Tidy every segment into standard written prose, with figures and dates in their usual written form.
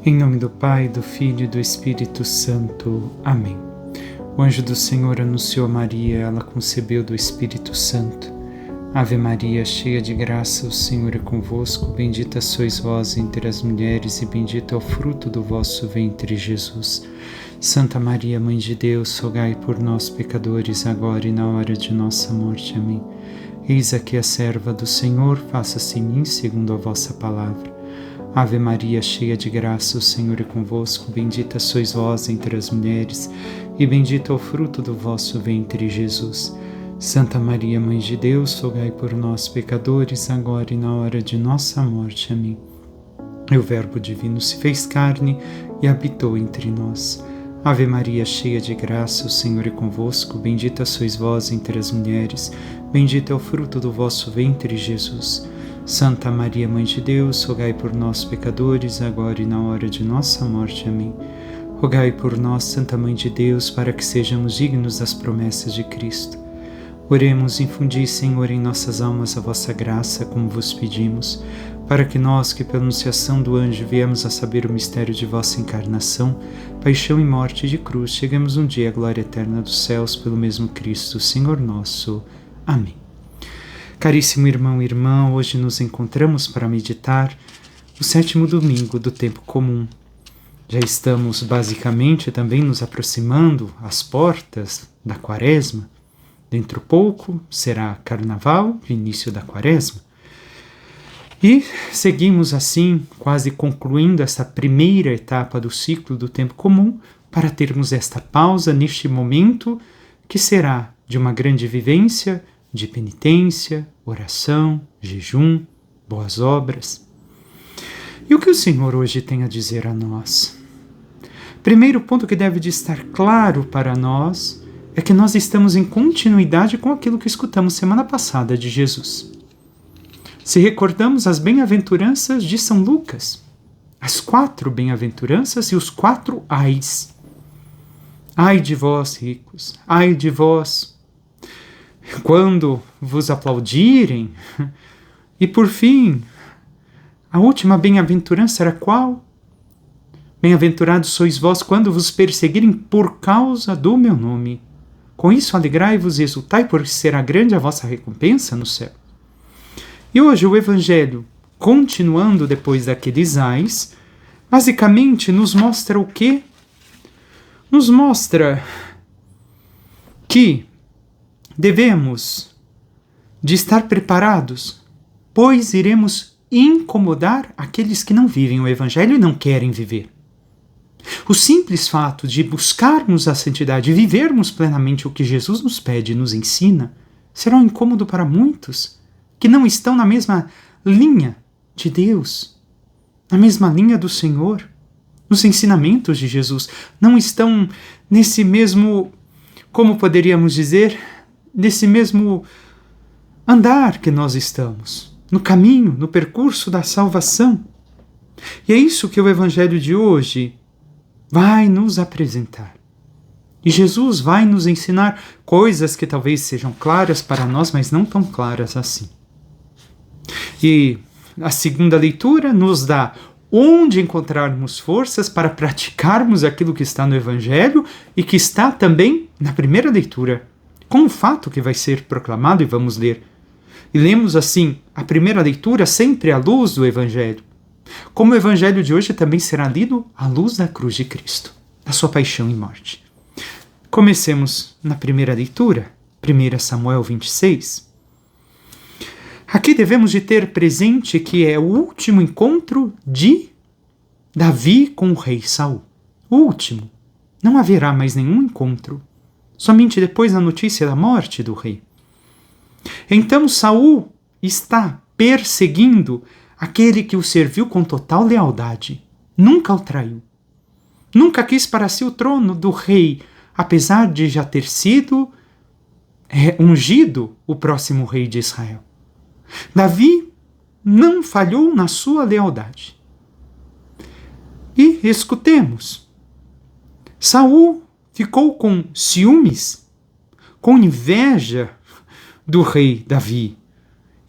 Em nome do Pai, do Filho e do Espírito Santo. Amém. O anjo do Senhor anunciou a Maria, ela concebeu do Espírito Santo. Ave Maria, cheia de graça, o Senhor é convosco. Bendita sois vós entre as mulheres e bendito é o fruto do vosso ventre, Jesus. Santa Maria, Mãe de Deus, rogai por nós, pecadores, agora e na hora de nossa morte. Amém. Eis aqui a serva do Senhor, faça-se em mim segundo a vossa palavra. Ave Maria, cheia de graça, o Senhor é convosco. Bendita sois vós entre as mulheres, e bendito é o fruto do vosso ventre, Jesus. Santa Maria, Mãe de Deus, rogai por nós, pecadores, agora e na hora de nossa morte. Amém. E o Verbo divino se fez carne e habitou entre nós. Ave Maria, cheia de graça, o Senhor é convosco. Bendita sois vós entre as mulheres, bendito é o fruto do vosso ventre, Jesus. Santa Maria, Mãe de Deus, rogai por nós, pecadores, agora e na hora de nossa morte. Amém. Rogai por nós, Santa Mãe de Deus, para que sejamos dignos das promessas de Cristo. Oremos, infundi, Senhor, em nossas almas a vossa graça, como vos pedimos, para que nós, que pela anunciação do anjo viemos a saber o mistério de vossa encarnação, paixão e morte de cruz, cheguemos um dia à glória eterna dos céus, pelo mesmo Cristo, Senhor nosso. Amém. Caríssimo irmão e irmã, hoje nos encontramos para meditar o 7º domingo do tempo comum. Já estamos basicamente também nos aproximando às portas da Quaresma. Dentro pouco será Carnaval, início da Quaresma. E seguimos assim, quase concluindo essa primeira etapa do ciclo do tempo comum, para termos esta pausa neste momento que será de uma grande vivência, de penitência, oração, jejum, boas obras. E o que o Senhor hoje tem a dizer a nós? Primeiro ponto que deve de estar claro para nós é que nós estamos em continuidade com aquilo que escutamos semana passada de Jesus. Se recordamos as bem-aventuranças de São Lucas, as 4 bem-aventuranças e os 4 ais. Ai de vós, ricos, ai de vós, quando vos aplaudirem. E por fim, a última bem-aventurança era qual? Bem-aventurados sois vós quando vos perseguirem por causa do meu nome. Com isso alegrai-vos e exultai, porque será grande a vossa recompensa no céu. E hoje o Evangelho, continuando depois daqueles ais, basicamente nos mostra o quê? Nos mostra que devemos de estar preparados, pois iremos incomodar aqueles que não vivem o Evangelho e não querem viver. O simples fato de buscarmos a santidade e vivermos plenamente o que Jesus nos pede e nos ensina será um incômodo para muitos que não estão na mesma linha de Deus, na mesma linha do Senhor, nos ensinamentos de Jesus, não estão nesse mesmo, como poderíamos dizer, nesse mesmo andar que nós estamos, no caminho, no percurso da salvação. E é isso que o Evangelho de hoje vai nos apresentar. E Jesus vai nos ensinar coisas que talvez sejam claras para nós, mas não tão claras assim. E a segunda leitura nos dá onde encontrarmos forças para praticarmos aquilo que está no Evangelho e que está também na primeira leitura, com o fato que vai ser proclamado, e vamos ler. E lemos assim a primeira leitura sempre à luz do Evangelho. Como o Evangelho de hoje também será lido à luz da cruz de Cristo, da sua paixão e morte. Comecemos na primeira leitura, 1 Samuel 26. Aqui devemos de ter presente que é o último encontro de Davi com o rei Saul. O último. Não haverá mais nenhum encontro. Somente depois da notícia da morte do rei. Então Saul está perseguindo aquele que o serviu com total lealdade. Nunca o traiu. Nunca quis para si o trono do rei, apesar de já ter sido ungido o próximo rei de Israel. Davi não falhou na sua lealdade. E escutemos. Saul ficou com ciúmes, com inveja do rei Davi,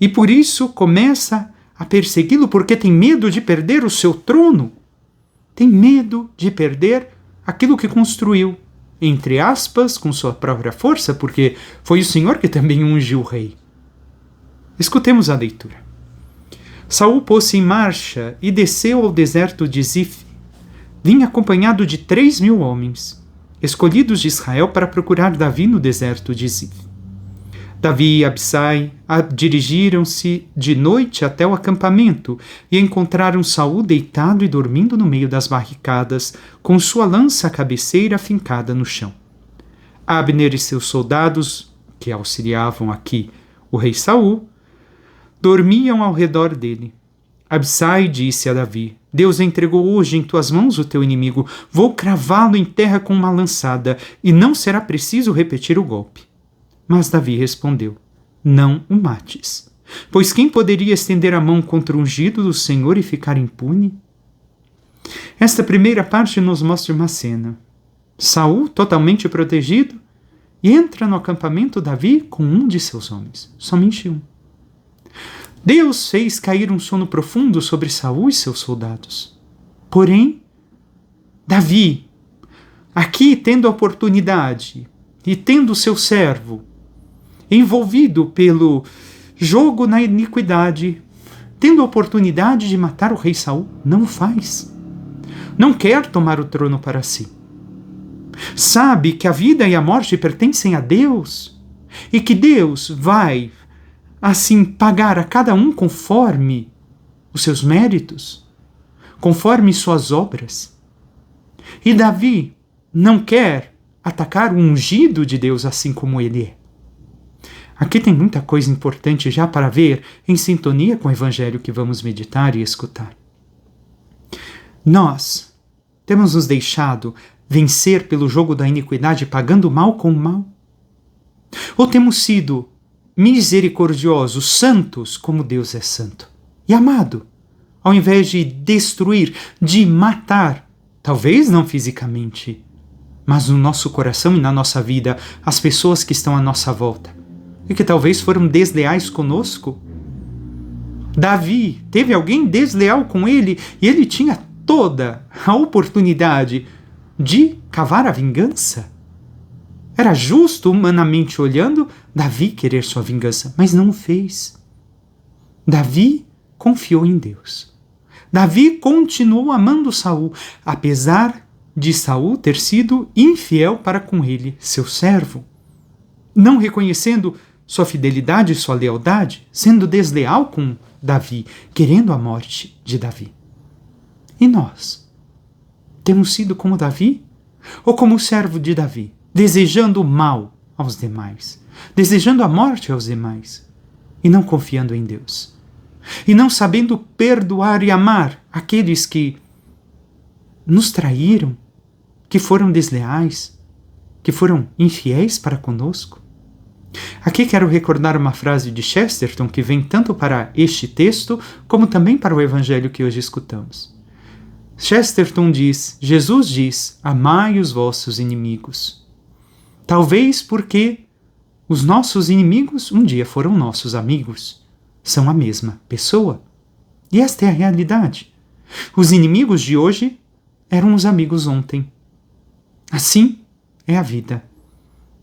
e por isso começa a persegui-lo porque tem medo de perder o seu trono. tem medo de perder aquilo que construiu, entre aspas, com sua própria força, porque foi o Senhor que também ungiu o rei. Escutemos a leitura. Saul pôs-se em marcha e desceu ao deserto de Zif. Vinha acompanhado de 3.000 homens, escolhidos de Israel para procurar Davi no deserto de Zif. Davi e Abisai dirigiram-se de noite até o acampamento e encontraram Saul deitado e dormindo no meio das barricadas, com sua lança à cabeceira fincada no chão. Abner e seus soldados, que auxiliavam aqui o rei Saul, dormiam ao redor dele. Abisai disse a Davi: Deus entregou hoje em tuas mãos o teu inimigo. Vou cravá-lo em terra com uma lançada, e não será preciso repetir o golpe. Mas Davi respondeu: Não o mates. Pois quem poderia estender a mão contra o ungido do Senhor e ficar impune? Esta primeira parte nos mostra uma cena. Saul, totalmente protegido, entra no acampamento Davi com um de seus homens, somente um. Deus fez cair um sono profundo sobre Saul e seus soldados. Porém, Davi, aqui tendo a oportunidade e tendo seu servo envolvido pelo jogo na iniquidade, tendo a oportunidade de matar o rei Saul, não o faz. Não quer tomar o trono para si. Sabe que a vida e a morte pertencem a Deus e que Deus vai assim pagar a cada um conforme os seus méritos, conforme suas obras. E Davi não quer atacar o ungido de Deus assim como ele é. Aqui tem muita coisa importante já para ver em sintonia com o evangelho que vamos meditar e escutar. Nós temos nos deixado vencer pelo jogo da iniquidade pagando o mal com o mal? Ou temos sido misericordiosos, santos como Deus é santo e amado, ao invés de destruir, de matar, talvez não fisicamente, mas no nosso coração e na nossa vida, as pessoas que estão à nossa volta e que talvez foram desleais conosco? Davi teve alguém desleal com ele e ele tinha toda a oportunidade de cavar a vingança. Era justo, humanamente olhando, Davi querer sua vingança, mas não o fez. Davi confiou em Deus. Davi continuou amando Saul, apesar de Saul ter sido infiel para com ele, seu servo, não reconhecendo sua fidelidade e sua lealdade, sendo desleal com Davi, querendo a morte de Davi. E nós? Temos sido como Davi? Ou como o servo de Davi, desejando o mal aos demais, desejando a morte aos demais, e não confiando em Deus, e não sabendo perdoar e amar aqueles que nos traíram, que foram desleais, que foram infiéis para conosco? Aqui quero recordar uma frase de Chesterton que vem tanto para este texto como também para o evangelho que hoje escutamos. Chesterton diz: Jesus diz, amai os vossos inimigos. Talvez porque os nossos inimigos um dia foram nossos amigos. São a mesma pessoa. E esta é a realidade. Os inimigos de hoje eram os amigos ontem. Assim é a vida.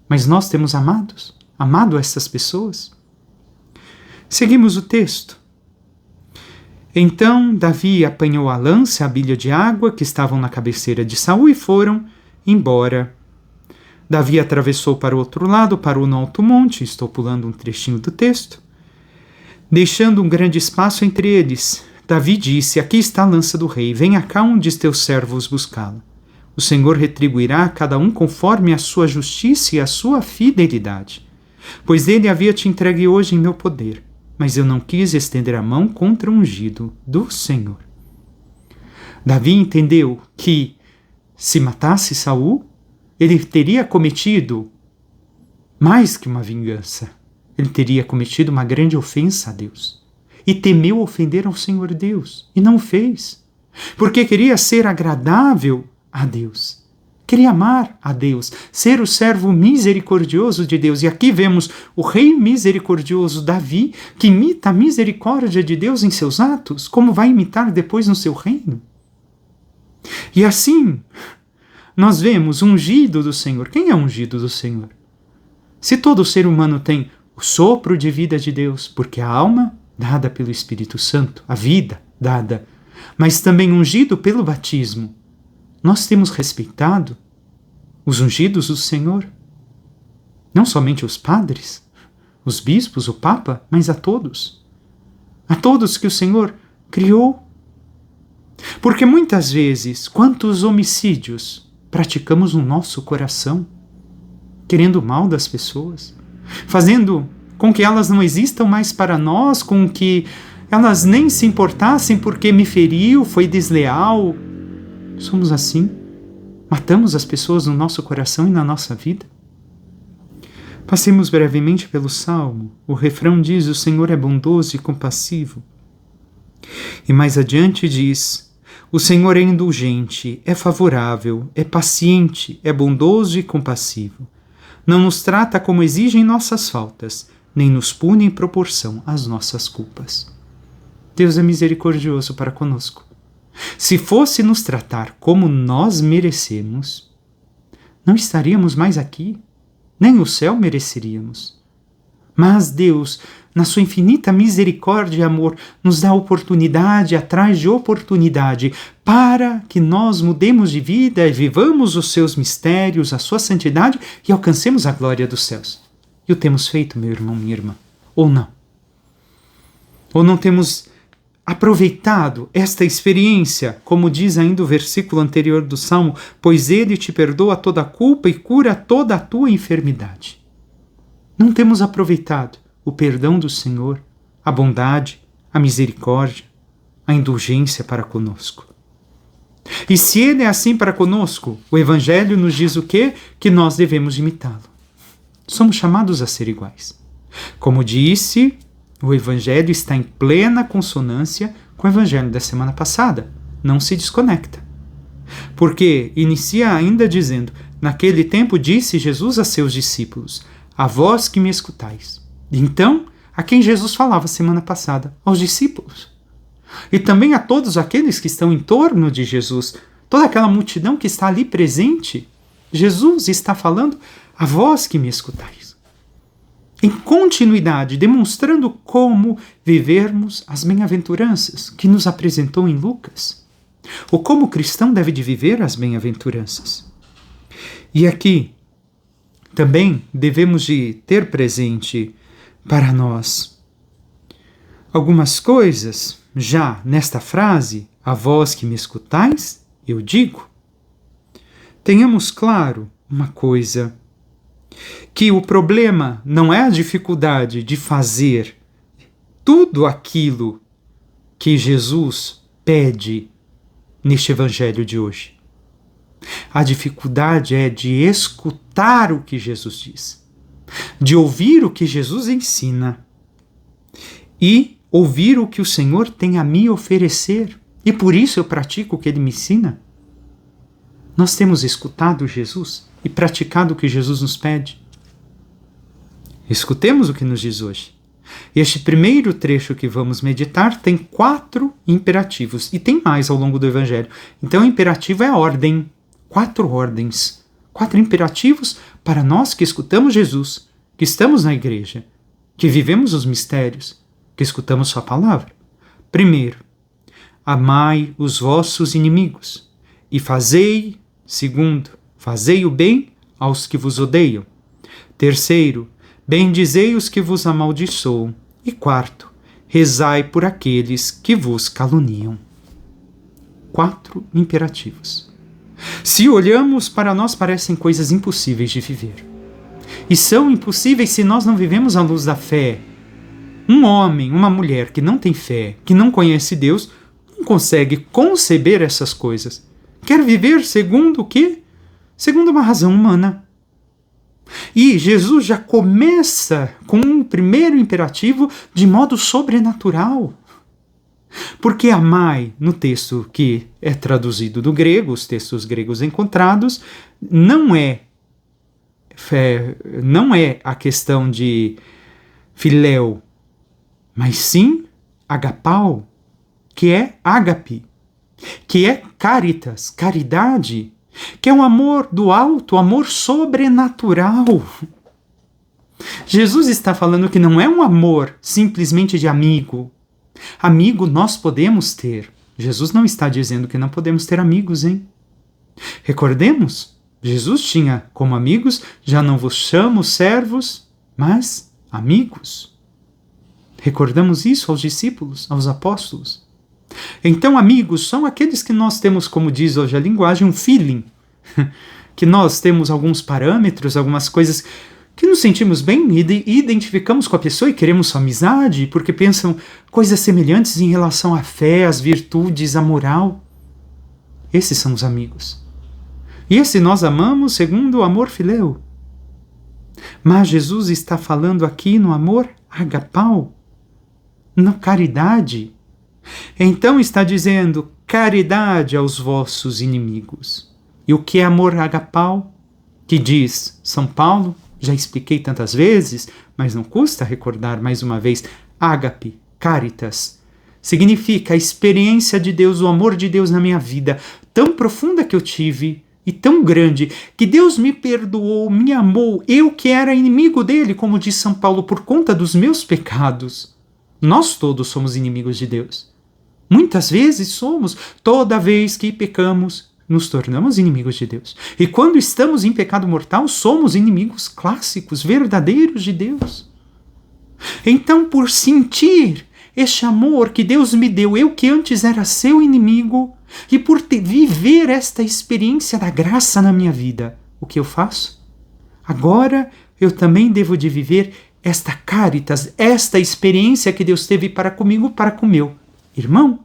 Mas nós temos amado essas pessoas? Seguimos o texto. Então Davi apanhou a lança e a bilha de água que estavam na cabeceira de Saul e foram embora. Davi atravessou para o outro lado, parou no alto monte, estou pulando um trechinho do texto, deixando um grande espaço entre eles. Davi disse: aqui está a lança do rei, venha cá um de teus servos buscá-la. O Senhor retribuirá a cada um conforme a sua justiça e a sua fidelidade. Pois ele havia te entregue hoje em meu poder, mas eu não quis estender a mão contra o ungido do Senhor. Davi entendeu que, se matasse Saul, ele teria cometido mais que uma vingança. Ele teria cometido uma grande ofensa a Deus. E temeu ofender ao Senhor Deus, e não o fez, porque queria ser agradável a Deus. Queria amar a Deus, ser o servo misericordioso de Deus. E aqui vemos o rei misericordioso Davi, que imita a misericórdia de Deus em seus atos, como vai imitar depois no seu reino. E assim, nós vemos ungido do Senhor. Quem é ungido do Senhor? Se todo ser humano tem o sopro de vida de Deus, porque a alma dada pelo Espírito Santo, a vida dada, mas também ungido pelo batismo, nós temos respeitado os ungidos do Senhor. Não somente os padres, os bispos, o Papa, mas a todos. A todos que o Senhor criou. Porque muitas vezes, quantos homicídios praticamos no nosso coração, querendo o mal das pessoas, fazendo com que elas não existam mais para nós, com que elas nem se importassem porque me feriu, foi desleal. Somos assim. Matamos as pessoas no nosso coração e na nossa vida. Passemos brevemente pelo Salmo. O refrão diz: o Senhor é bondoso e compassivo. E mais adiante diz: o Senhor é indulgente, é favorável, é paciente, é bondoso e compassivo. Não nos trata como exigem nossas faltas, nem nos pune em proporção às nossas culpas. Deus é misericordioso para conosco. Se fosse nos tratar como nós merecemos, não estaríamos mais aqui, nem o céu mereceríamos. Mas Deus, na sua infinita misericórdia e amor, nos dá oportunidade atrás de oportunidade para que nós mudemos de vida e vivamos os seus mistérios, a sua santidade e alcancemos a glória dos céus. E o temos feito, meu irmão, minha irmã, ou não? Ou não temos aproveitado esta experiência, como diz ainda o versículo anterior do Salmo, pois Ele te perdoa toda a culpa e cura toda a tua enfermidade. Não temos aproveitado o perdão do Senhor, a bondade, a misericórdia, a indulgência para conosco. E se Ele é assim para conosco, o Evangelho nos diz o quê? Que nós devemos imitá-lo. Somos chamados a ser iguais. Como disse, o Evangelho está em plena consonância com o Evangelho da semana passada. Não se desconecta. Porque inicia ainda dizendo: naquele tempo disse Jesus a seus discípulos: a vós que me escutais. Então, a quem Jesus falava semana passada? Aos discípulos. E também a todos aqueles que estão em torno de Jesus, toda aquela multidão que está ali presente. Jesus está falando: a vós que me escutais. Em continuidade, demonstrando como vivermos as bem-aventuranças que nos apresentou em Lucas. Ou como o cristão deve de viver as bem-aventuranças. E aqui também devemos de ter presente para nós algumas coisas, já nesta frase, a vós que me escutais, eu digo. Tenhamos claro uma coisa, que o problema não é a dificuldade de fazer tudo aquilo que Jesus pede neste Evangelho de hoje. A dificuldade é de escutar o que Jesus diz, de ouvir o que Jesus ensina e ouvir o que o Senhor tem a me oferecer. E por isso eu pratico o que Ele me ensina. Nós temos escutado Jesus e praticado o que Jesus nos pede. Escutemos o que nos diz hoje. Este primeiro trecho que vamos meditar tem 4 imperativos e tem mais ao longo do Evangelho. Então o imperativo é a ordem, 4 ordens, 4 imperativos para nós que escutamos Jesus, que estamos na igreja, que vivemos os mistérios, que escutamos sua palavra. Primeiro, amai os vossos inimigos e fazei, segundo, fazei o bem aos que vos odeiam. Terceiro, bendizei os que vos amaldiçoam. E quarto, rezai por aqueles que vos caluniam. 4 imperativos. Se olhamos para nós, parecem coisas impossíveis de viver. E são impossíveis se nós não vivemos à luz da fé. Um homem, uma mulher que não tem fé, que não conhece Deus, não consegue conceber essas coisas. Quer viver segundo o quê? Segundo uma razão humana. E Jesus já começa com um primeiro imperativo de modo sobrenatural. Porque amai, no texto que é traduzido do grego, os textos gregos encontrados, não é a questão de filéu, mas sim agapau, que é ágape, que é caritas, caridade, que é o amor do alto, o amor sobrenatural. Jesus está falando que não é um amor simplesmente de amigo. Amigo nós podemos ter. Jesus não está dizendo que não podemos ter amigos, hein? Recordemos, Jesus tinha como amigos, já não vos chamo servos, mas amigos. Recordamos isso aos discípulos, aos apóstolos. Então, amigos são aqueles que nós temos, como diz hoje a linguagem, um feeling. Que nós temos alguns parâmetros, algumas coisas que nos sentimos bem e identificamos com a pessoa e queremos sua amizade, porque pensam coisas semelhantes em relação à fé, às virtudes, à moral. Esses são os amigos. E esse nós amamos segundo o amor filéu. Mas Jesus está falando aqui no amor agapau, na caridade. Então está dizendo caridade aos vossos inimigos. E o que é amor agapau? Que diz São Paulo, já expliquei tantas vezes, mas não custa recordar mais uma vez, ágape, caritas, significa a experiência de Deus, o amor de Deus na minha vida, tão profunda que eu tive e tão grande, que Deus me perdoou, me amou, eu que era inimigo dele, como diz São Paulo, por conta dos meus pecados. Nós todos somos inimigos de Deus. Muitas vezes somos, toda vez que pecamos, nos tornamos inimigos de Deus. E quando estamos em pecado mortal, somos inimigos clássicos, verdadeiros de Deus. Então, por sentir este amor que Deus me deu, eu que antes era seu inimigo, e por viver esta experiência da graça na minha vida, o que eu faço? Agora eu também devo de viver esta caritas, esta experiência que Deus teve para comigo, para com o meu irmão,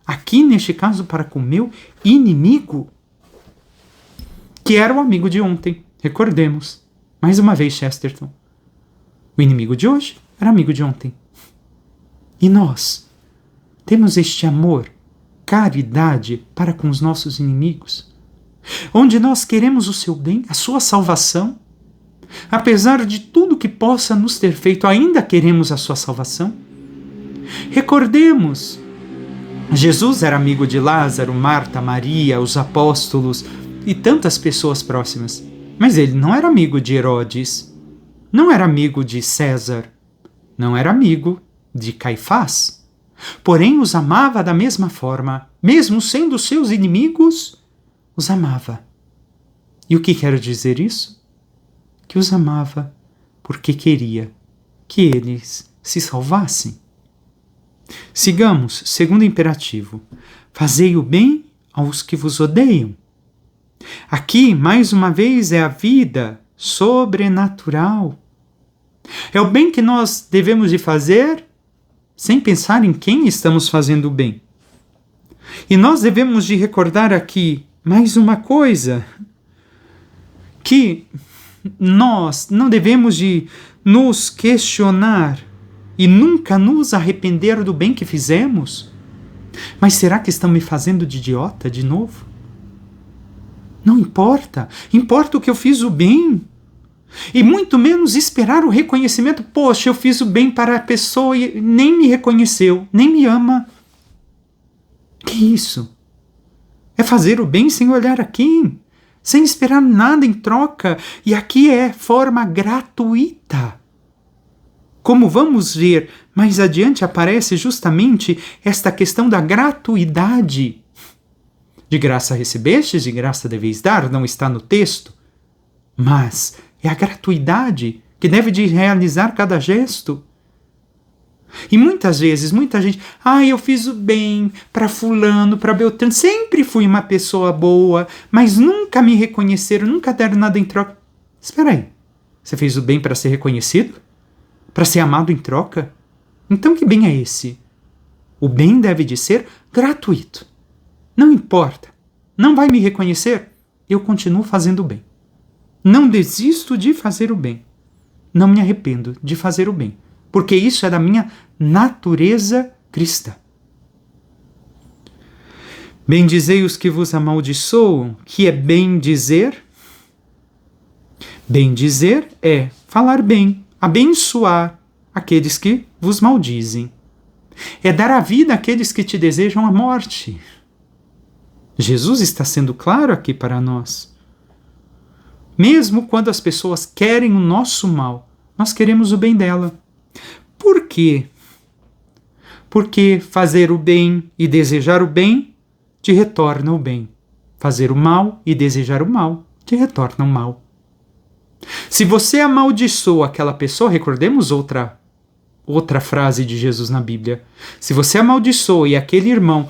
aqui neste caso para com o meu inimigo, que era o amigo de ontem. Recordemos, mais uma vez, Chesterton. O inimigo de hoje era amigo de ontem. E nós temos este amor, caridade para com os nossos inimigos, onde nós queremos o seu bem, a sua salvação. Apesar de tudo que possa nos ter feito, ainda queremos a sua salvação. Recordemos, Jesus era amigo de Lázaro, Marta, Maria, os apóstolos e tantas pessoas próximas. Mas ele não era amigo de Herodes, não era amigo de César, não era amigo de Caifás. Porém, os amava da mesma forma, mesmo sendo seus inimigos, os amava. E o que quero dizer isso? Que os amava porque queria que eles se salvassem. Sigamos, segundo imperativo, fazei o bem aos que vos odeiam. Aqui, mais uma vez, é a vida sobrenatural. É o bem que nós devemos de fazer sem pensar em quem estamos fazendo o bem. E nós devemos de recordar aqui mais uma coisa, que nós não devemos de nos questionar e nunca nos arrepender do bem que fizemos. Mas será que estão me fazendo de idiota de novo? Não importa. Importa o que eu fiz o bem. E muito menos esperar o reconhecimento. Poxa, eu fiz o bem para a pessoa e nem me reconheceu, nem me ama. Que isso? É fazer o bem sem olhar a quem? Sem esperar nada em troca. E aqui é forma gratuita. Como vamos ver, mais adiante aparece justamente esta questão da gratuidade. De graça recebestes, de graça deveis dar, não está no texto. Mas é a gratuidade que deve de realizar cada gesto. E muitas vezes, muita gente, eu fiz o bem para fulano, para Beltrano, sempre fui uma pessoa boa, mas nunca me reconheceram, nunca deram nada em troca. Espera aí, você fez o bem para ser reconhecido? Para ser amado em troca? Então que bem é esse? O bem deve de ser gratuito. Não importa, não vai me reconhecer? Eu continuo fazendo o bem. Não desisto de fazer o bem. Não me arrependo de fazer o bem, porque isso é da minha natureza cristã. Bendizei os que vos amaldiçoam, que é bem dizer. Bem dizer é falar bem, abençoar aqueles que vos maldizem. É dar a vida àqueles que te desejam a morte. Jesus está sendo claro aqui para nós. Mesmo quando as pessoas querem o nosso mal, nós queremos o bem dela. Por quê? Porque fazer o bem e desejar o bem te retorna o bem. Fazer o mal e desejar o mal te retorna o mal. Se você amaldiçoa aquela pessoa, recordemos outra frase de Jesus na Bíblia. Se você amaldiçoa e aquele irmão,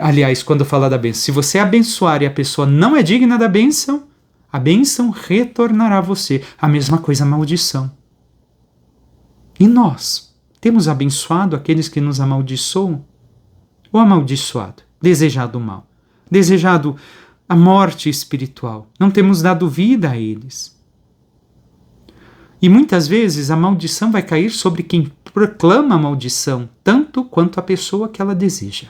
aliás, quando fala da bênção, se você abençoar e a pessoa não é digna da bênção, a bênção retornará a você. A mesma coisa a maldição. E nós temos abençoado aqueles que nos amaldiçoam? Ou amaldiçoado, desejado o mal, desejado a morte espiritual? Não temos dado vida a eles. E muitas vezes a maldição vai cair sobre quem proclama a maldição, tanto quanto a pessoa que ela deseja.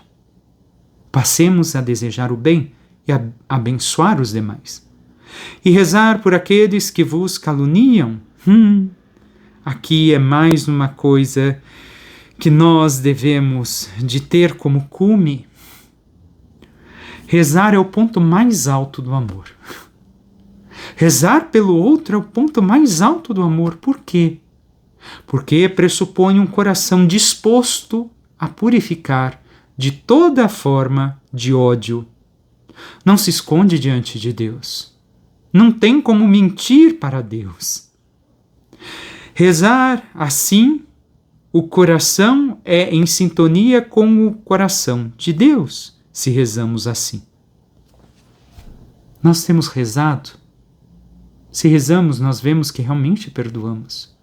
Passemos a desejar o bem e a abençoar os demais. E rezar por aqueles que vos caluniam. Aqui é mais uma coisa que nós devemos de ter como cume. Rezar é o ponto mais alto do amor. Rezar pelo outro é o ponto mais alto do amor. Por quê? Porque pressupõe um coração disposto a purificar de toda forma de ódio. Não se esconde diante de Deus. Não tem como mentir para Deus. Rezar assim, o coração é em sintonia com o coração de Deus, se rezamos assim. Nós temos rezado. Se rezamos, nós vemos que realmente perdoamos.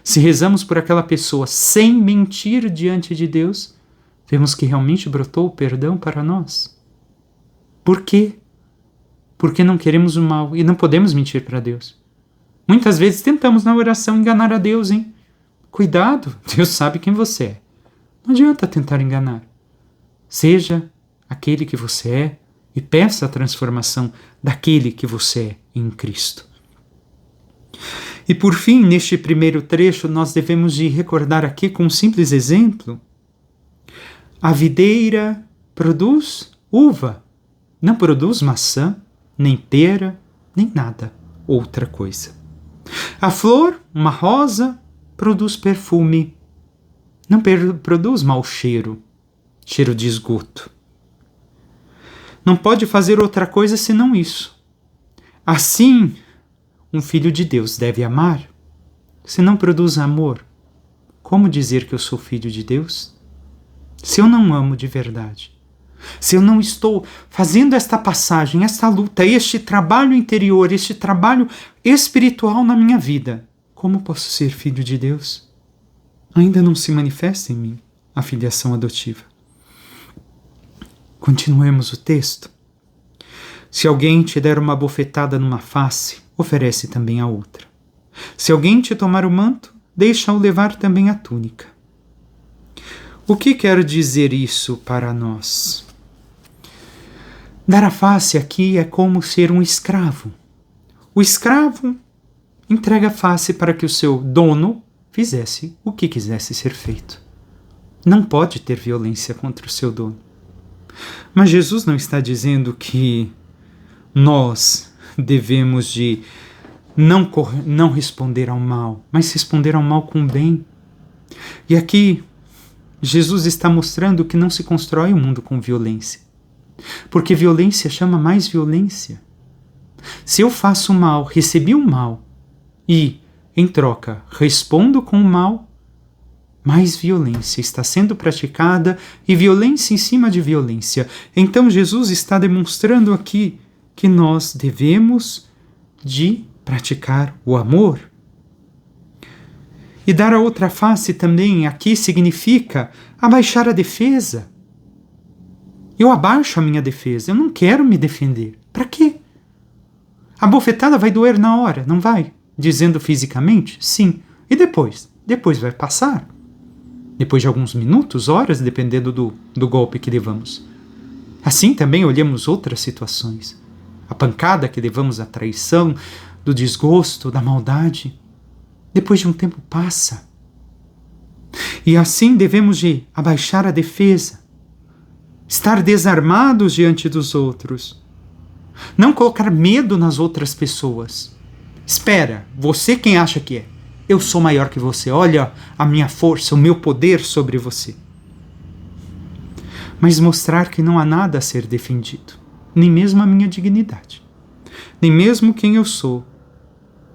Se rezamos por aquela pessoa sem mentir diante de Deus, vemos que realmente brotou o perdão para nós. Por quê? Porque não queremos o mal e não podemos mentir para Deus. Muitas vezes tentamos na oração enganar a Deus, hein? Cuidado, Deus sabe quem você é. Não adianta tentar enganar. Seja aquele que você é e peça a transformação daquele que você é em Cristo. E por fim, neste primeiro trecho, nós devemos de recordar aqui com um simples exemplo. A videira produz uva, não produz maçã, nem pera, nem nada, outra coisa. A flor, uma rosa, produz perfume, não produz mau cheiro, cheiro de esgoto. Não pode fazer outra coisa senão isso. Assim, um filho de Deus deve amar. Se não produz amor, como dizer que eu sou filho de Deus? Se eu não amo de verdade, se eu não estou fazendo esta passagem, esta luta, este trabalho interior, este trabalho espiritual na minha vida, como posso ser filho de Deus? Ainda não se manifesta em mim a filiação adotiva. Continuemos o texto. Se alguém te der uma bofetada numa face, oferece também a outra. Se alguém te tomar o manto, deixa-o levar também a túnica. O que quer dizer isso para nós? Dar a face aqui é como ser um escravo. O escravo entrega a face para que o seu dono fizesse o que quisesse ser feito. Não pode ter violência contra o seu dono. Mas Jesus não está dizendo que nós devemos de não responder ao mal, mas responder ao mal com bem. E aqui Jesus está mostrando que não se constrói o mundo com violência, porque violência chama mais violência. Se eu faço o mal, recebi o mal, e, em troca, respondo com o mal, mais violência está sendo praticada e violência em cima de violência. Então Jesus está demonstrando aqui que nós devemos de praticar o amor. E dar a outra face também aqui significa abaixar a defesa. Eu abaixo a minha defesa, eu não quero me defender. Para quê? A bofetada vai doer na hora, não vai? Dizendo fisicamente? Sim. E depois? Depois vai passar. Depois de alguns minutos, horas, dependendo do golpe que levamos. Assim também olhamos outras situações. A pancada que levamos, a traição, do desgosto, da maldade. Depois de um tempo passa. E assim devemos de abaixar a defesa. estar desarmados diante dos outros, não colocar medo nas outras pessoas. Espera, você quem acha que é? Eu sou maior que você, olha a minha força, o meu poder sobre você. Mas mostrar que não há nada a ser defendido, nem mesmo a minha dignidade, nem mesmo quem eu sou,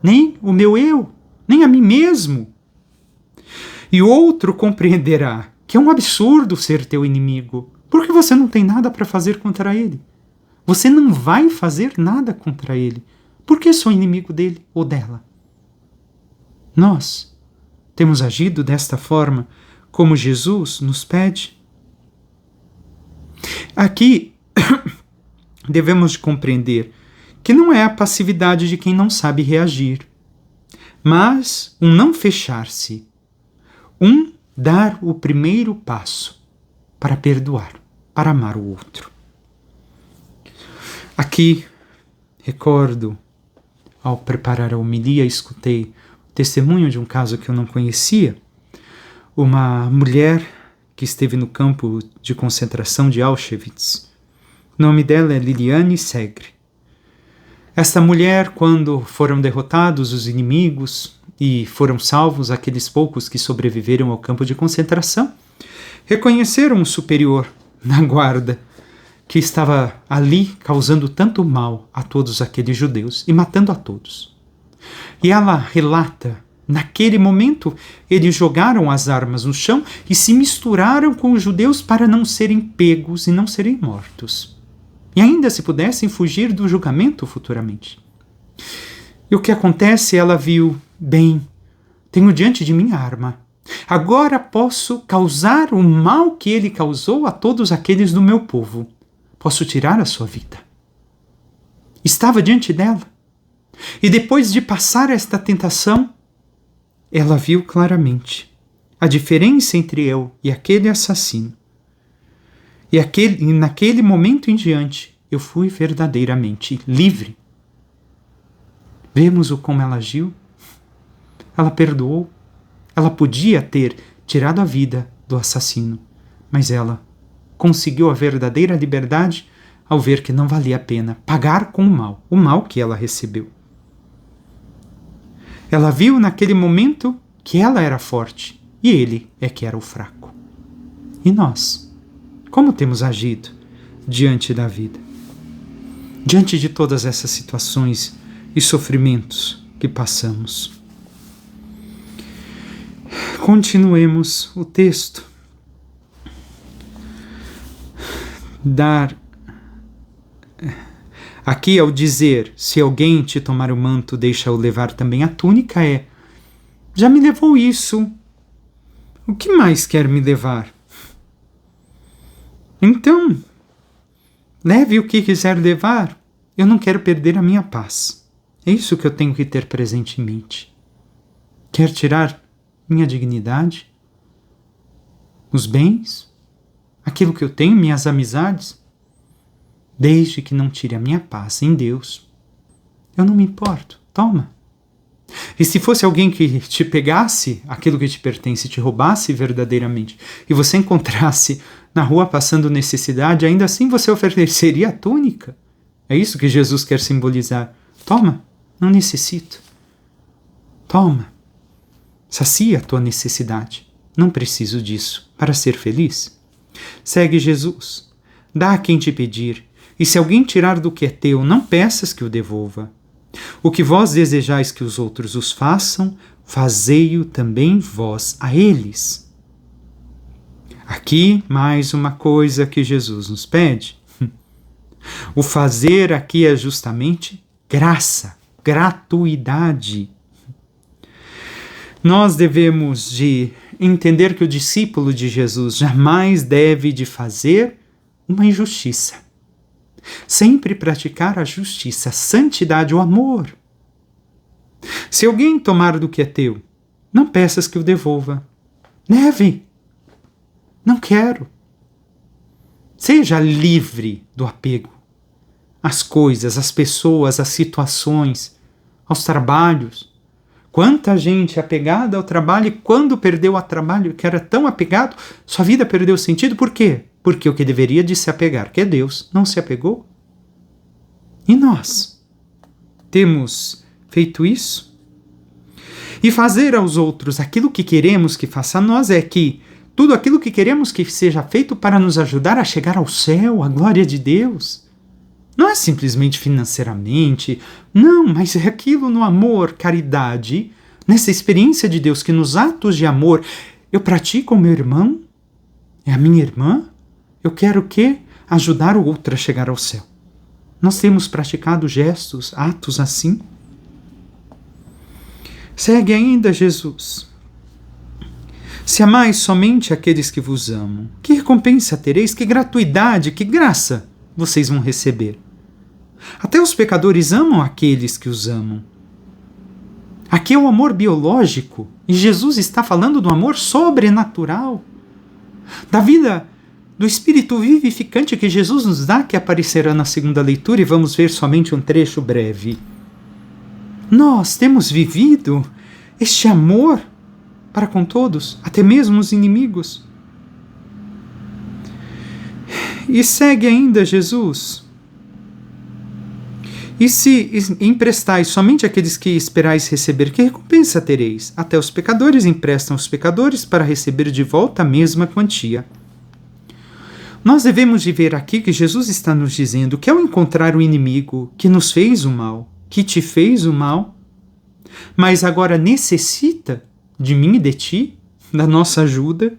nem o meu eu, nem a mim mesmo. E outro compreenderá que é um absurdo ser teu inimigo, porque você não tem nada para fazer contra ele. Você não vai fazer nada contra ele, porque sou inimigo dele ou dela. Nós temos agido desta forma, como Jesus nos pede. Aqui devemos compreender que não é a passividade de quem não sabe reagir, mas um não fechar-se, um dar o primeiro passo para perdoar, para amar o outro. Aqui, recordo, ao preparar a homilia, escutei o testemunho de um caso que eu não conhecia, uma mulher que esteve no campo de concentração de Auschwitz. O nome dela é Liliane Segre. Esta mulher, quando foram derrotados os inimigos e foram salvos aqueles poucos que sobreviveram ao campo de concentração, reconheceram um superior na guarda que estava ali causando tanto mal a todos aqueles judeus e matando a todos. E ela relata, naquele momento, eles jogaram as armas no chão e se misturaram com os judeus para não serem pegos e não serem mortos. E ainda se pudessem fugir do julgamento futuramente. E o que acontece? Ela viu, bem, tenho diante de mim a arma. Agora posso causar o mal que ele causou a todos aqueles do meu povo. Posso tirar a sua vida. Estava diante dela. E depois de passar esta tentação, ela viu claramente a diferença entre eu e aquele assassino. E naquele momento em diante, eu fui verdadeiramente livre. Vemos como ela agiu. Ela perdoou. Ela podia ter tirado a vida do assassino, mas ela conseguiu a verdadeira liberdade ao ver que não valia a pena pagar com o mal que ela recebeu. Ela viu naquele momento que ela era forte e ele é que era o fraco. E nós, como temos agido diante da vida? Diante de todas essas situações e sofrimentos que passamos. Continuemos o texto. Aqui, ao dizer, se alguém te tomar o manto, deixa-o levar também a túnica, já me levou isso. O que mais quer me levar? Então, leve o que quiser levar. Eu não quero perder a minha paz. É isso que eu tenho que ter presente em mente. Quer tirar minha dignidade? Os bens? Aquilo que eu tenho, minhas amizades? Desde que não tire a minha paz em Deus, eu não me importo. Toma. E se fosse alguém que te pegasse aquilo que te pertence, te roubasse verdadeiramente, e você encontrasse na rua passando necessidade, ainda assim você ofereceria a túnica? É isso que Jesus quer simbolizar. Toma, não necessito. Toma, sacia a tua necessidade. Não preciso disso para ser feliz. Segue Jesus. Dá a quem te pedir. E se alguém tirar do que é teu, não peças que o devolva. O que vós desejais que os outros os façam, fazei-o também vós a eles. Aqui, mais uma coisa que Jesus nos pede. O fazer aqui é justamente graça, gratuidade. Nós devemos de entender que o discípulo de Jesus jamais deve de fazer uma injustiça. Sempre praticar a justiça, a santidade, o amor. Se alguém tomar do que é teu, não peças que o devolva. Leve. Não quero. Seja livre do apego às coisas, às pessoas, às situações, aos trabalhos. Quanta gente apegada ao trabalho, e quando perdeu o trabalho, que era tão apegado, sua vida perdeu sentido. Por quê? Porque o que deveria de se apegar, que é Deus, não se apegou. E nós temos feito isso? E fazer aos outros aquilo que queremos que faça a nós é que tudo aquilo que queremos que seja feito para nos ajudar a chegar ao céu, à glória de Deus. Não é simplesmente financeiramente, não, mas é aquilo no amor, caridade, nessa experiência de Deus que nos atos de amor eu pratico o meu irmão, é a minha irmã, eu quero o quê? Ajudar o outro a chegar ao céu. Nós temos praticado gestos, atos assim. Segue ainda Jesus. Se amais somente aqueles que vos amam, que recompensa tereis, que gratuidade, que graça vocês vão receber? Até os pecadores amam aqueles que os amam. Aqui é o amor biológico, e Jesus está falando do amor sobrenatural, da vida do Espírito vivificante que Jesus nos dá, que aparecerá na segunda leitura, e vamos ver somente um trecho breve. Nós temos vivido este amor para com todos, até mesmo os inimigos. E segue ainda Jesus. E se emprestais somente àqueles que esperais receber, que recompensa tereis? Até os pecadores emprestam aos pecadores para receber de volta a mesma quantia. Nós devemos de ver aqui que Jesus está nos dizendo que ao encontrar o inimigo que nos fez o mal, que te fez o mal, mas agora necessita de mim e de ti, da nossa ajuda,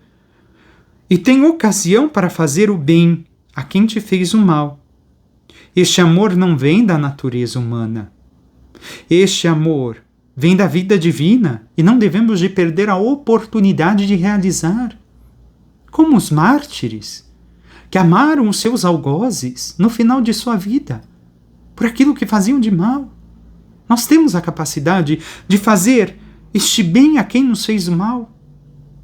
e tem ocasião para fazer o bem a quem te fez o mal. Este amor não vem da natureza humana. Este amor vem da vida divina e não devemos de perder a oportunidade de realizar. Como os mártires, que amaram os seus algozes no final de sua vida, por aquilo que faziam de mal. Nós temos a capacidade de fazer este bem a quem nos fez o mal,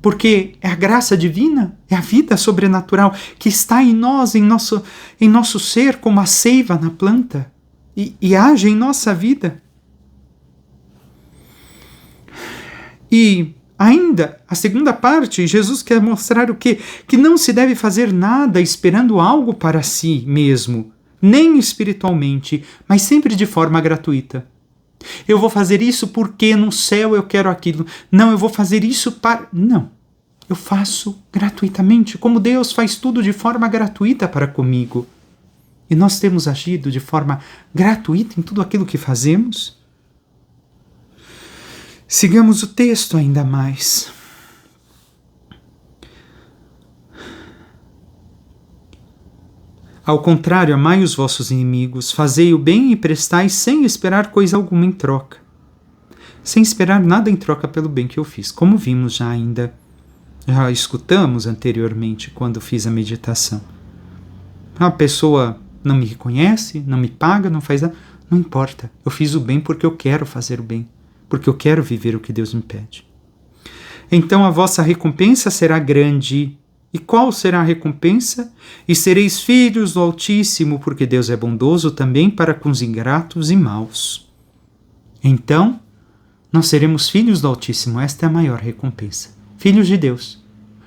porque é a graça divina, é a vida sobrenatural que está em nós, em nosso ser, como a seiva na planta, e age em nossa vida. E ainda, a segunda parte, Jesus quer mostrar o quê? Que não se deve fazer nada esperando algo para si mesmo, nem espiritualmente, mas sempre de forma gratuita. Eu vou fazer isso porque no céu eu quero aquilo. Não, eu vou fazer isso para... Não, eu faço gratuitamente, como Deus faz tudo de forma gratuita para comigo. E nós temos agido de forma gratuita em tudo aquilo que fazemos. Sigamos o texto ainda mais. Ao contrário, amai os vossos inimigos, fazei o bem e prestai sem esperar coisa alguma em troca. Sem esperar nada em troca pelo bem que eu fiz, como vimos já escutamos anteriormente quando fiz a meditação. A pessoa não me reconhece, não me paga, não faz nada, não importa. Eu fiz o bem porque eu quero fazer o bem, porque eu quero viver o que Deus me pede. Então a vossa recompensa será grande. E qual será a recompensa? E sereis filhos do Altíssimo, porque Deus é bondoso também para com os ingratos e maus. Então, nós seremos filhos do Altíssimo, esta é a maior recompensa. Filhos de Deus,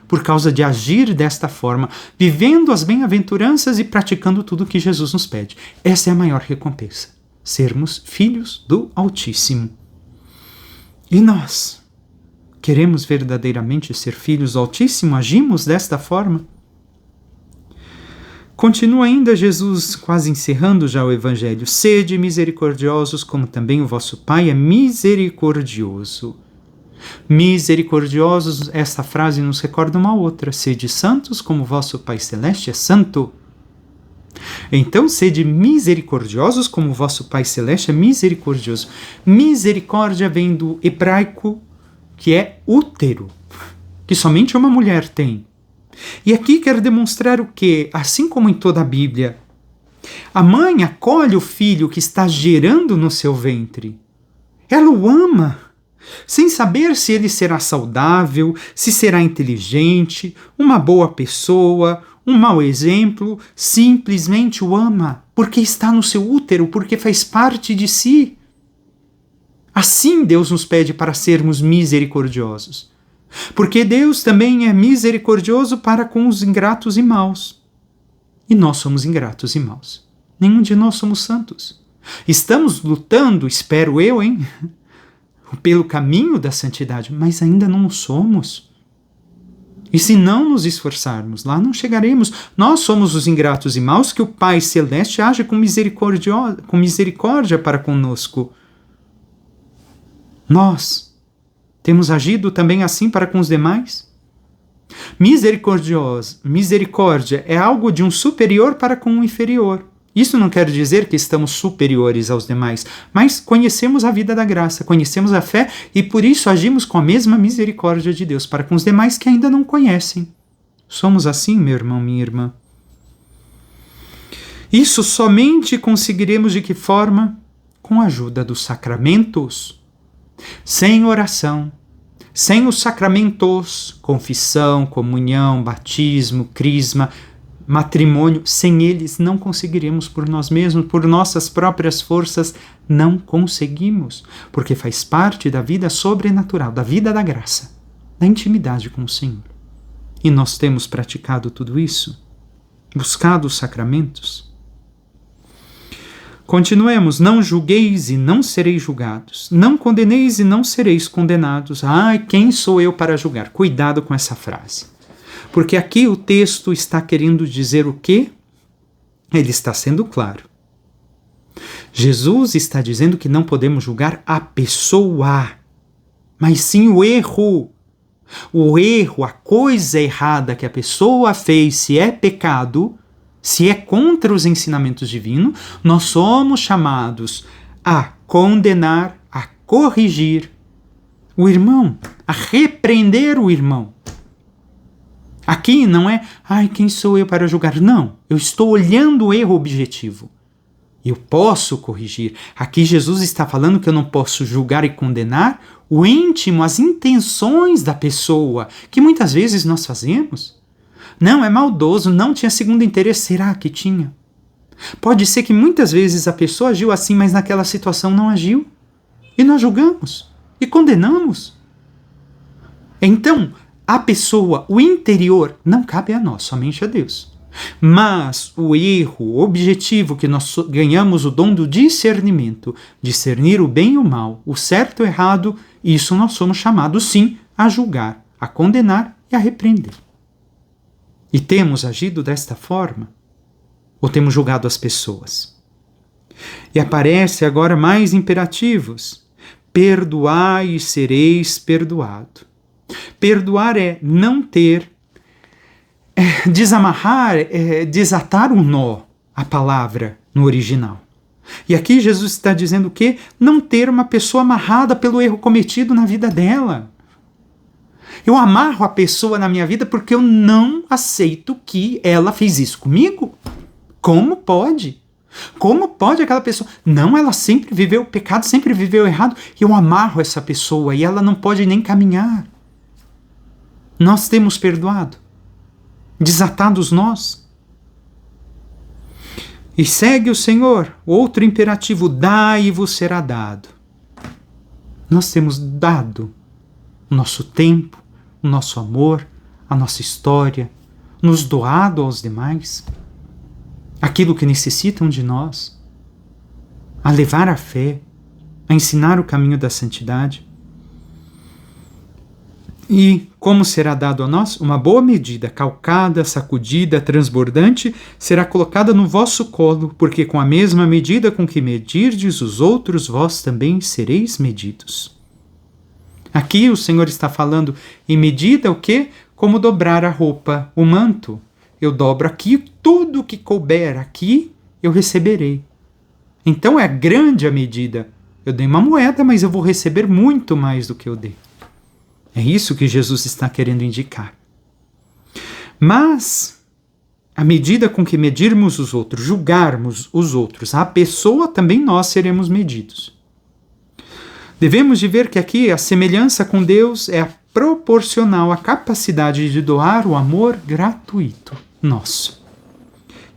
por causa de agir desta forma, vivendo as bem-aventuranças e praticando tudo o que Jesus nos pede. Essa é a maior recompensa, sermos filhos do Altíssimo. E nós queremos verdadeiramente ser filhos do Altíssimo? Agimos desta forma? Continua ainda Jesus, quase encerrando já o Evangelho. Sede misericordiosos, como também o vosso Pai é misericordioso. Misericordiosos, esta frase nos recorda uma outra. Sede santos, como o vosso Pai Celeste é santo. Então, sede misericordiosos, como o vosso Pai Celeste é misericordioso. Misericórdia vem do hebraico, que é útero, que somente uma mulher tem. E aqui quer demonstrar o quê? Assim como em toda a Bíblia, a mãe acolhe o filho que está gerando no seu ventre. Ela o ama, sem saber se ele será saudável, se será inteligente, uma boa pessoa, um mau exemplo, simplesmente o ama, porque está no seu útero, porque faz parte de si. Assim Deus nos pede para sermos misericordiosos. Porque Deus também é misericordioso para com os ingratos e maus. E nós somos ingratos e maus. Nenhum de nós somos santos. Estamos lutando, espero eu, pelo caminho da santidade, mas ainda não somos. E se não nos esforçarmos, lá não chegaremos. Nós somos os ingratos e maus que o Pai Celeste age com misericórdia para conosco. Nós temos agido também assim para com os demais? Misericórdia é algo de um superior para com um inferior. Isso não quer dizer que estamos superiores aos demais, mas conhecemos a vida da graça, conhecemos a fé e por isso agimos com a mesma misericórdia de Deus para com os demais que ainda não conhecem. Somos assim, meu irmão, minha irmã. Isso somente conseguiremos de que forma? Com a ajuda dos sacramentos. Sem oração, sem os sacramentos, confissão, comunhão, batismo, crisma, matrimônio, sem eles não conseguiremos por nós mesmos, por nossas próprias forças, não conseguimos, porque faz parte da vida sobrenatural, da vida da graça, da intimidade com o Senhor. E nós temos praticado tudo isso, buscado os sacramentos. Continuemos, não julgueis e não sereis julgados, não condeneis e não sereis condenados. Ai, quem sou eu para julgar? Cuidado com essa frase. Porque aqui o texto está querendo dizer o quê? Ele está sendo claro. Jesus está dizendo que não podemos julgar a pessoa, mas sim o erro. O erro, a coisa errada que a pessoa fez, se é pecado, se é contra os ensinamentos divinos, nós somos chamados a condenar, a corrigir o irmão, a repreender o irmão. Aqui não é, ai, quem sou eu para julgar? Não, eu estou olhando o erro objetivo. Eu posso corrigir. Aqui Jesus está falando que eu não posso julgar e condenar o íntimo, as intenções da pessoa, que muitas vezes nós fazemos. Não, é maldoso, não tinha segundo interesse. Será que tinha? Pode ser que muitas vezes a pessoa agiu assim, mas naquela situação não agiu. E nós julgamos e condenamos. Então, a pessoa, o interior, não cabe a nós, somente a Deus. Mas o erro, o objetivo que nós ganhamos o dom do discernimento, discernir o bem e o mal, o certo e o errado, isso nós somos chamados sim a julgar, a condenar e a repreender. E temos agido desta forma? Ou temos julgado as pessoas? E aparece agora mais imperativos. Perdoai e sereis perdoado. Perdoar é não ter, desamarrar, desatar um nó, a palavra no original. E aqui Jesus está dizendo o quê? Não ter uma pessoa amarrada pelo erro cometido na vida dela. Eu amarro a pessoa na minha vida porque eu não aceito que ela fez isso comigo. Como pode? Como pode aquela pessoa? Não, ela sempre viveu o pecado, sempre viveu errado. Eu amarro essa pessoa e ela não pode nem caminhar. Nós temos perdoado, desatados nós. E segue o Senhor, outro imperativo, dai e vos será dado. Nós temos dado o nosso tempo, o nosso amor, a nossa história, nos doado aos demais, aquilo que necessitam de nós, a levar a fé, a ensinar o caminho da santidade. E como será dado a nós? Uma boa medida, calcada, sacudida, transbordante, será colocada no vosso colo, porque com a mesma medida com que medirdes os outros, vós também sereis medidos. Aqui o Senhor está falando em medida o quê? Como dobrar a roupa, o manto. Eu dobro aqui, tudo que couber aqui, eu receberei. Então é grande a medida. Eu dei uma moeda, mas eu vou receber muito mais do que eu dei. É isso que Jesus está querendo indicar. Mas, à medida com que medirmos os outros, julgarmos os outros, a pessoa, também nós seremos medidos. Devemos de ver que aqui a semelhança com Deus é proporcional à capacidade de doar o amor gratuito nosso.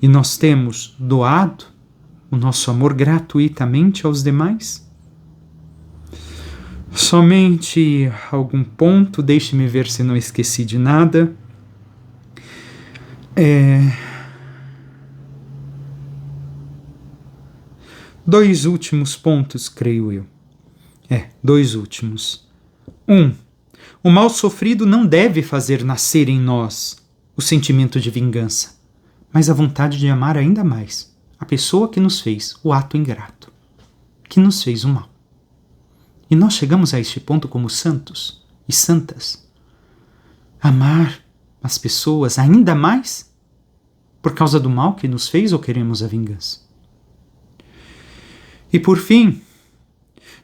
E nós temos doado o nosso amor gratuitamente aos demais? Somente algum ponto, deixe-me ver se não esqueci de nada. Dois últimos pontos, creio eu. Dois últimos. O mal sofrido não deve fazer nascer em nós o sentimento de vingança, mas a vontade de amar ainda mais a pessoa que nos fez o ato ingrato, que nos fez o mal. E nós chegamos a este ponto como santos e santas. Amar as pessoas ainda mais por causa do mal que nos fez ou queremos a vingança? E por fim,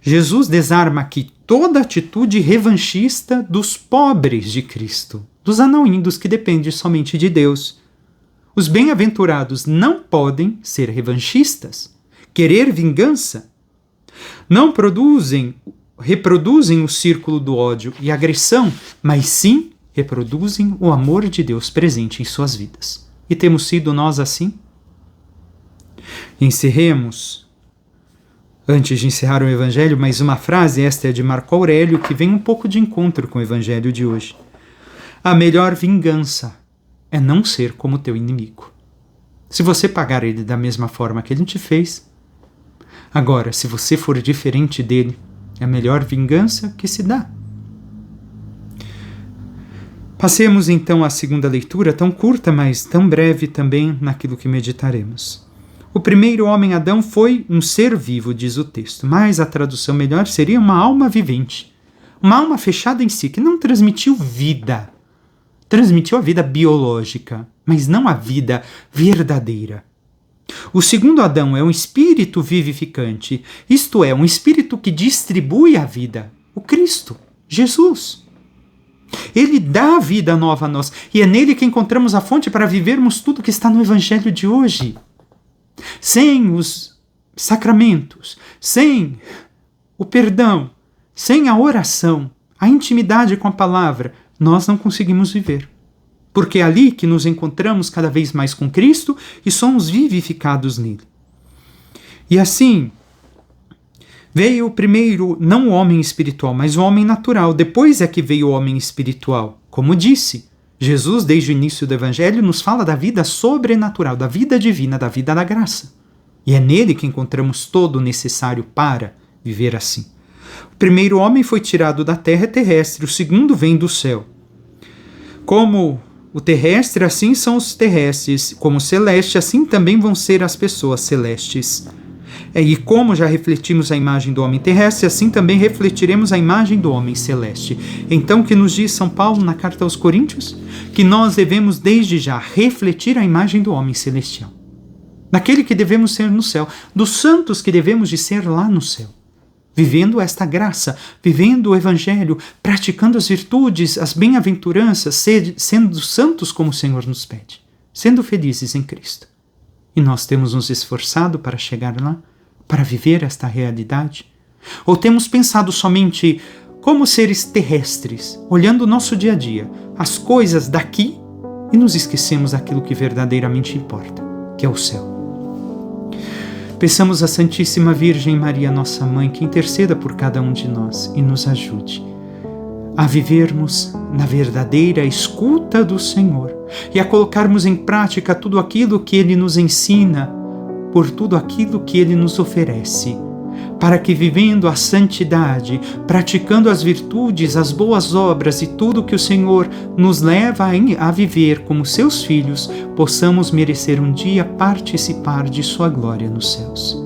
Jesus desarma aqui toda atitude revanchista dos pobres de Cristo, dos anauindos que dependem somente de Deus. Os bem-aventurados não podem ser revanchistas, querer vingança. Não reproduzem o círculo do ódio e agressão, mas sim reproduzem o amor de Deus presente em suas vidas. E temos sido nós assim? Encerremos, antes de encerrar o Evangelho, mais uma frase, esta é de Marco Aurélio, que vem um pouco de encontro com o Evangelho de hoje. A melhor vingança é não ser como teu inimigo. Se você pagar ele da mesma forma que ele te fez, agora, se você for diferente dele, é a melhor vingança que se dá. Passemos então à segunda leitura, tão curta, mas tão breve também naquilo que meditaremos. O primeiro homem, Adão, foi um ser vivo, diz o texto, mas a tradução melhor seria uma alma vivente. Uma alma fechada em si, que não transmitiu vida. Transmitiu a vida biológica, mas não a vida verdadeira. O segundo Adão é um espírito vivificante, isto é, um espírito que distribui a vida, o Cristo, Jesus. Ele dá a vida nova a nós, e é nele que encontramos a fonte para vivermos tudo que está no Evangelho de hoje. Sem os sacramentos, sem o perdão, sem a oração, a intimidade com a palavra, nós não conseguimos viver. Porque é ali que nos encontramos cada vez mais com Cristo e somos vivificados nele. E assim, veio primeiro não o homem espiritual, mas o homem natural. Depois é que veio o homem espiritual. Como disse, Jesus, desde o início do Evangelho, nos fala da vida sobrenatural, da vida divina, da vida da graça. E é nele que encontramos todo o necessário para viver assim. O primeiro homem foi tirado da terra terrestre, o segundo vem do céu. Como o terrestre, assim são os terrestres, como o celeste, assim também vão ser as pessoas celestes. E como já refletimos a imagem do homem terrestre, assim também refletiremos a imagem do homem celeste. Então, o que nos diz São Paulo na carta aos Coríntios? Que nós devemos desde já refletir a imagem do homem celestial. Daquele que devemos ser no céu, dos santos que devemos de ser lá no céu. Vivendo esta graça, vivendo o Evangelho, praticando as virtudes, as bem-aventuranças, sendo santos como o Senhor nos pede, sendo felizes em Cristo. E nós temos nos esforçado para chegar lá, para viver esta realidade? Ou temos pensado somente como seres terrestres, olhando o nosso dia a dia, as coisas daqui, e nos esquecemos daquilo que verdadeiramente importa, que é o céu? Peçamos à Santíssima Virgem Maria, nossa Mãe, que interceda por cada um de nós e nos ajude a vivermos na verdadeira escuta do Senhor e a colocarmos em prática tudo aquilo que Ele nos ensina, por tudo aquilo que Ele nos oferece, para que, vivendo a santidade, praticando as virtudes, as boas obras e tudo que o Senhor nos leva a viver como seus filhos, possamos merecer um dia participar de sua glória nos céus.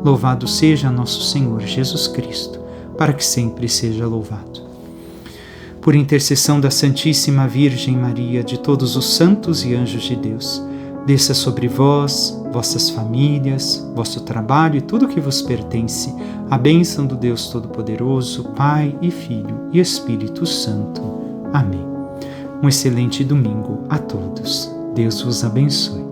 Louvado seja nosso Senhor Jesus Cristo, para que sempre seja louvado. Por intercessão da Santíssima Virgem Maria, de todos os santos e anjos de Deus, desça sobre vós, vossas famílias, vosso trabalho e tudo que vos pertence, a bênção do Deus Todo-Poderoso, Pai e Filho e Espírito Santo. Amém. Um excelente domingo a todos. Deus vos abençoe.